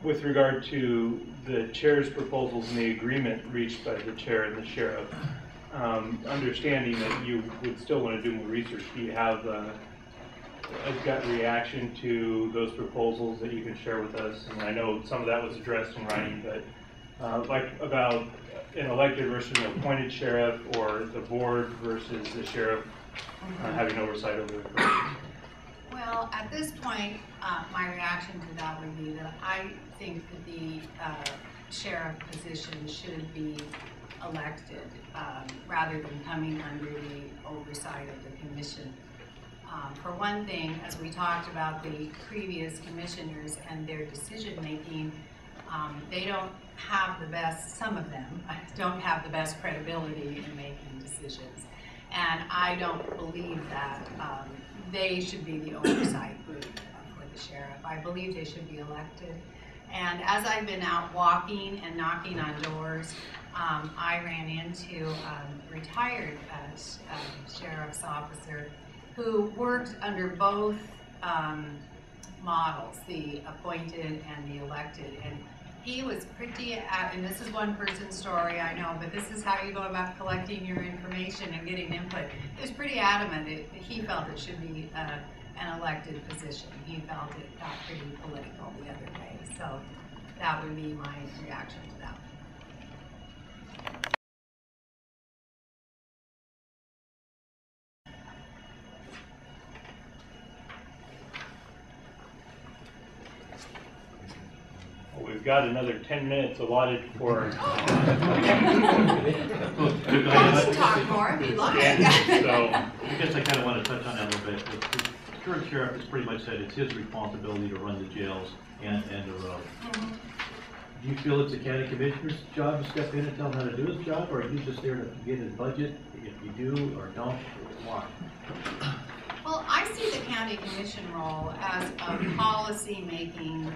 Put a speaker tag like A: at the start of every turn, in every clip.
A: with regard to the chair's proposals and the agreement reached by the chair and the sheriff, understanding that you would still want to do more research, do you have a gut reaction to those proposals that you can share with us? And I know some of that was addressed in writing, but like about an elected versus an appointed sheriff, or the board versus the sheriff having oversight over the corrections.
B: Well, at this point, my reaction to that would be that I think that the sheriff position should be elected rather than coming under the oversight of the commission. For one thing, as we talked about the previous commissioners and their decision making, they don't have the best, some of them don't have the best credibility in making decisions. And I don't believe that they should be the oversight group for the sheriff. I believe they should be elected. And as I've been out walking and knocking on doors, I ran into a retired sheriff's officer who worked under both models, the appointed and the elected. And he was pretty, and this is one person's story, I know, but this is how you go about collecting your information and getting input. He was pretty adamant. He felt it should be an elected position. He felt it got pretty political the other day. So that would be my reaction to that.
A: We've got another 10 minutes allotted for.
B: Talk more if you'd like.
A: So,
C: I guess I kind of want to touch on that a little bit. The current sheriff has pretty much said it's his responsibility to run the jails and the road. Do you feel it's the county commissioner's job to step in and tell him how to do his job, or are you just there to get his budget? If you do or don't, why?
B: Well, I see the county commission role as a policy-making,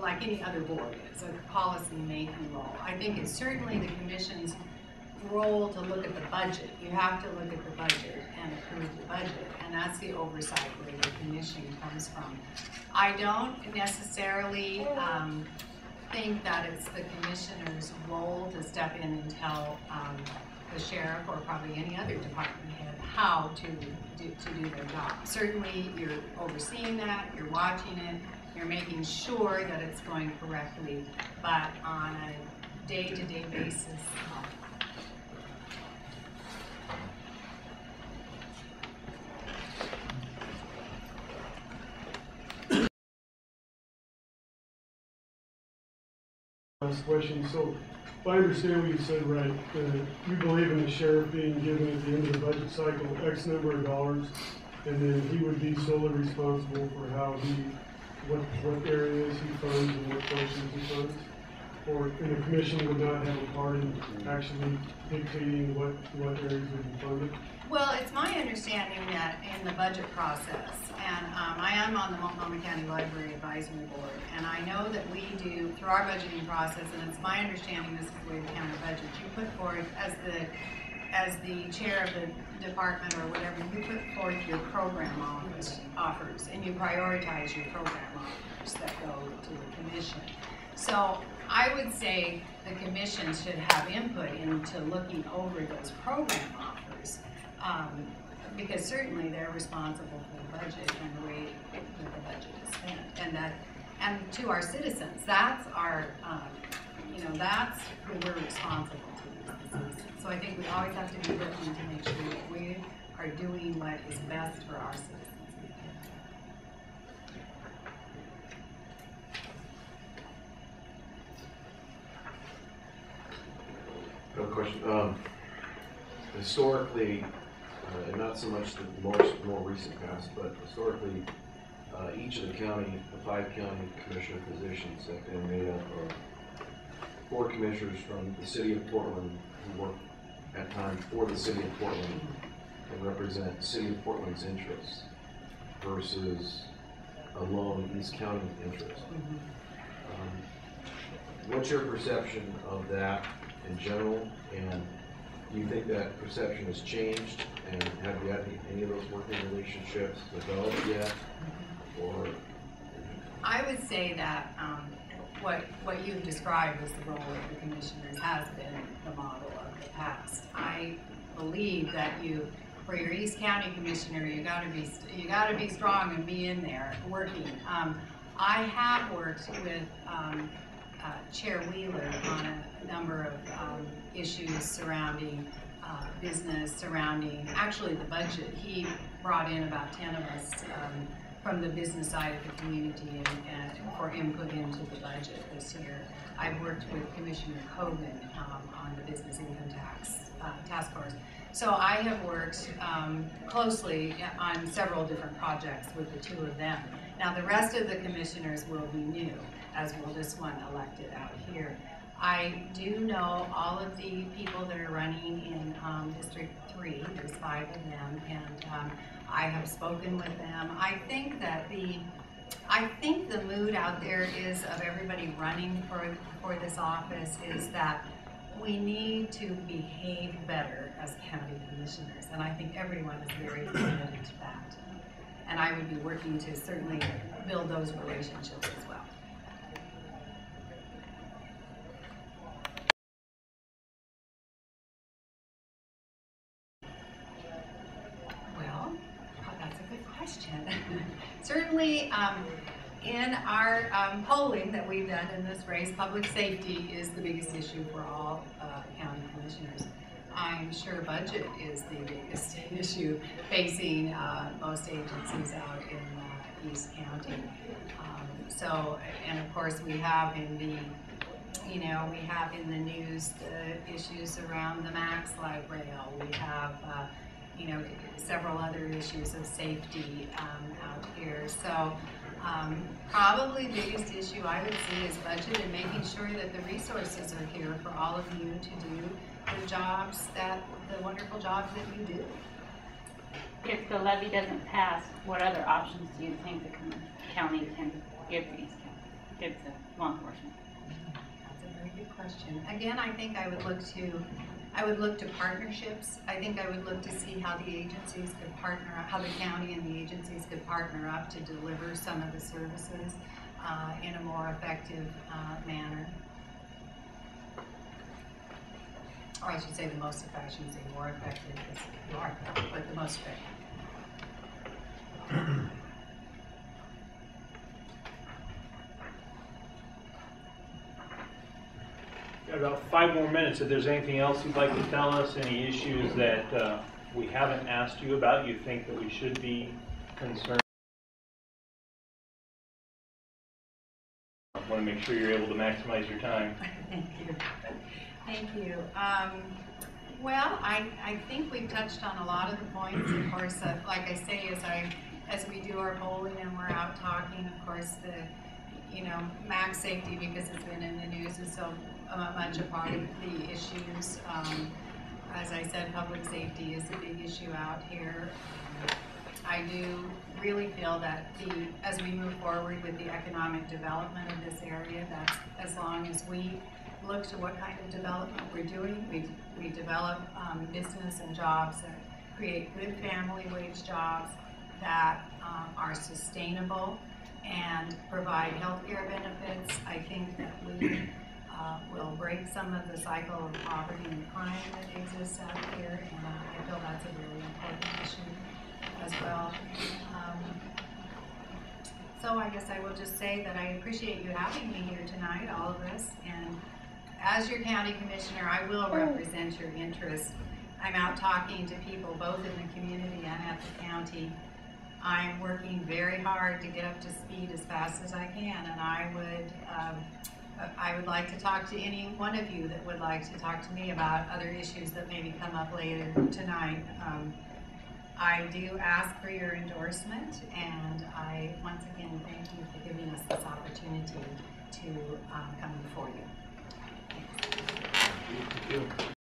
B: like any other board, it's a policy-making role. I think it's certainly the commission's role to look at the budget. You have to look at the budget and approve the budget, and that's the oversight where the commission comes from. I don't necessarily think that it's the commissioner's role to step in and tell the sheriff or probably any other department head how to do their job. Certainly you're overseeing that, you're watching it, you're making sure that it's going correctly, but on a day-to-day basis,
D: Last question. So, if I understand what you said right, you believe in the sheriff being given at the end of the budget cycle X number of dollars, and then he would be solely responsible for how what areas he funds and what functions he funds? Or and the commission would not have a part in actually dictating what areas would be funded?
B: well, it's my understanding that in the budget process, and I am on the Multnomah County Library Advisory Board, and I know that we do, through our budgeting process, and it's my understanding this is the way the county budget, you put forth, as the chair of the department or whatever, you put forth your program offers, and you prioritize your program offers that go to the commission. So I would say the commission should have input into looking over those program offers, because certainly they're responsible for the budget and the way that the budget is spent, and to our citizens, that's our, that's who we're responsible to. So I think we always have to be looking to make sure that we are doing what is best for our citizens.
E: No question. Historically, and not so much the more recent past, but historically, each of the 5 county commissioner positions have been made up of 4 commissioners from the city of Portland who work at times for the city of Portland and represent the city of Portland's interests versus a lone East County interest. What's your perception of that in general, and do you think that perception has changed, and have you had any of those working relationships developed yet? Or
B: I would say that what you've described as the role of the commissioners has been the model of the past. I believe that for your East County Commissioner, you got to be strong and be in there working. I have worked with Chair Wheeler on a number of issues surrounding business, surrounding actually the budget. He brought in about 10 of us from the business side of the community and for input into the budget this year. I've worked with Commissioner Kogan on the business income tax task force. So I have worked closely on several different projects with the two of them. Now the rest of the commissioners will be new, as will this one elected out here. I do know all of the people that are running in District 3, there's 5 of them, and I have spoken with them. I think the mood out there is of everybody running for this office is that we need to behave better as county commissioners, and I think everyone is very committed to that. And I would be working to certainly build those relationships as well. Well, that's a good question. Certainly, in our polling that we've done in this race, public safety is the biggest issue for all county commissioners. I'm sure budget is the biggest issue facing most agencies out in East County. And of course we have in the news the issues around the Max Light Rail. We have several other issues of safety out here. So probably the biggest issue I would see is budget and making sure that the resources are here for all of you to do the wonderful jobs that you do.
F: If the levy doesn't pass, what other options do you think the county can give the East County, give the law enforcement?
B: That's a very good question. Again, I think I would look to partnerships. I think I would look to see how the agencies could partner up, how the county and the agencies could partner up to deliver some of the services in a more effective manner. Or I should say the most effective. I shouldn't say more effective, because you are, but the most effective.
A: Got about 5 more minutes. If there's anything else you'd like to tell us, any issues that we haven't asked you about, you think that we should be concerned. I want to make sure you're able to maximize your time.
B: Thank you. Thank you. Well, I think we've touched on a lot of the points. Of course, like I say, as we do our polling and we're out talking, of course, max safety, because it's been in the news, is so much a part of the issues. As I said, public safety is a big issue out here. I do really feel that as we move forward with the economic development of this area, that's as long as we look to what kind of development we're doing. We develop business and jobs that create good family wage jobs that are sustainable and provide health care benefits. I think that we will break some of the cycle of poverty and crime that exists out here, and I feel that's a really important issue as well. So I guess I will just say that I appreciate you having me here tonight, all of us, and as your county commissioner, I will represent your interests. I'm out talking to people both in the community and at the county. I'm working very hard to get up to speed as fast as I can, and I would like to talk to any one of you that would like to talk to me about other issues that maybe come up later tonight. I do ask for your endorsement, and I once again thank you for giving us this opportunity to come before you. Thanks.
A: Thank you.